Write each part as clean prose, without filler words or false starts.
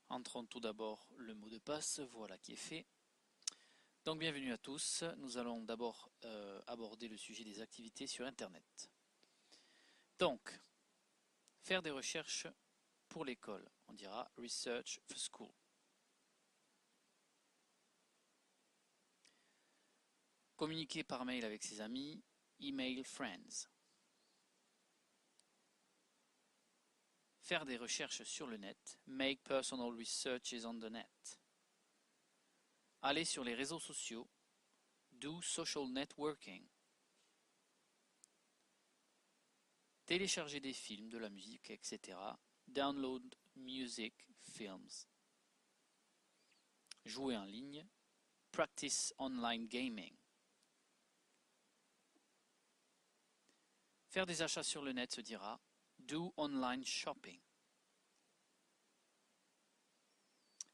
Entrons tout d'abord le mot de passe, voilà qui est fait. Donc bienvenue à tous, nous allons d'abord aborder le sujet des activités sur Internet. Donc, faire des recherches pour l'école, on dira Research for School. Communiquer par mail avec ses amis, Email Friends. Faire des recherches sur le net, Make personal researches on the net. Aller sur les réseaux sociaux, Do social networking. Télécharger des films, de la musique, etc. Download music, films. Jouer en ligne, Practice online gaming. Faire des achats sur le net se dira Do online shopping.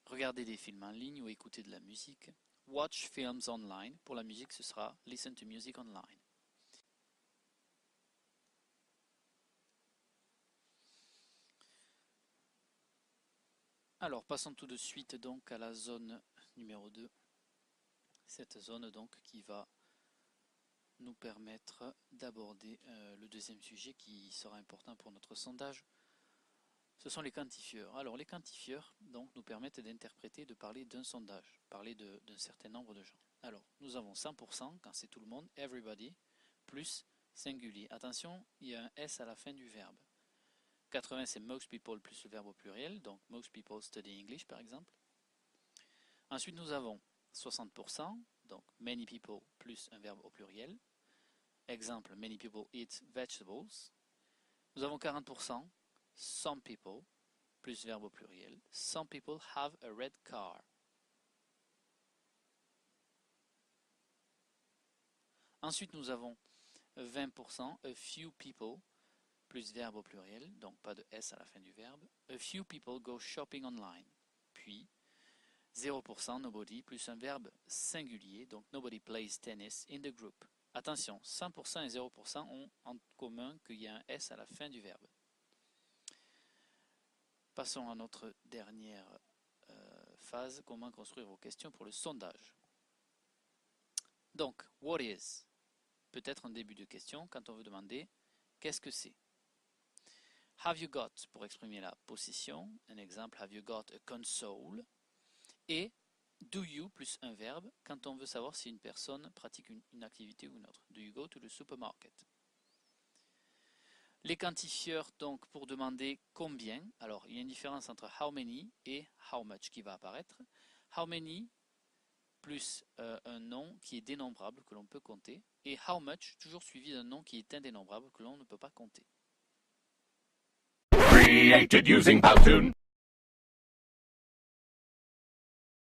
Regarder des films en ligne ou écouter de la musique, Watch films online. Pour la musique, ce sera Listen to music online. Alors, passons tout de suite donc à la zone numéro 2. Cette zone donc qui va nous permettre d'aborder le deuxième sujet qui sera important pour notre sondage. Ce sont les quantifieurs. Alors les quantifieurs donc, nous permettent d'interpréter, de parler d'un sondage, parler d'un certain nombre de gens. Alors nous avons 100% quand c'est tout le monde, everybody, plus singulier. Attention, il y a un S à la fin du verbe. 80 c'est most people plus le verbe au pluriel, donc most people study English par exemple. Ensuite nous avons 60%, donc many people plus un verbe au pluriel. Exemple, many people eat vegetables. Nous avons 40%, some people, plus verbe au pluriel. Some people have a red car. Ensuite, nous avons 20%, a few people, plus verbe au pluriel, donc pas de S à la fin du verbe. A few people go shopping online. Puis, 0%, nobody, plus un verbe singulier, donc nobody plays tennis in the group. Attention, 100% et 0% ont en commun qu'il y a un S à la fin du verbe. Passons à notre dernière phase, comment construire vos questions pour le sondage. Donc, what is? Peut-être un début de question quand on veut demander qu'est-ce que c'est. Have you got, pour exprimer la possession, un exemple, have you got a console? Et do you plus un verbe quand on veut savoir si une personne pratique une activité ou une autre. Do you go to the supermarket? Les quantifieurs, donc, pour demander combien, alors il y a une différence entre how many et how much qui va apparaître. How many plus un nom qui est dénombrable, que l'on peut compter, et how much, toujours suivi d'un nom qui est indénombrable, que l'on ne peut pas compter. Created using Powtoon.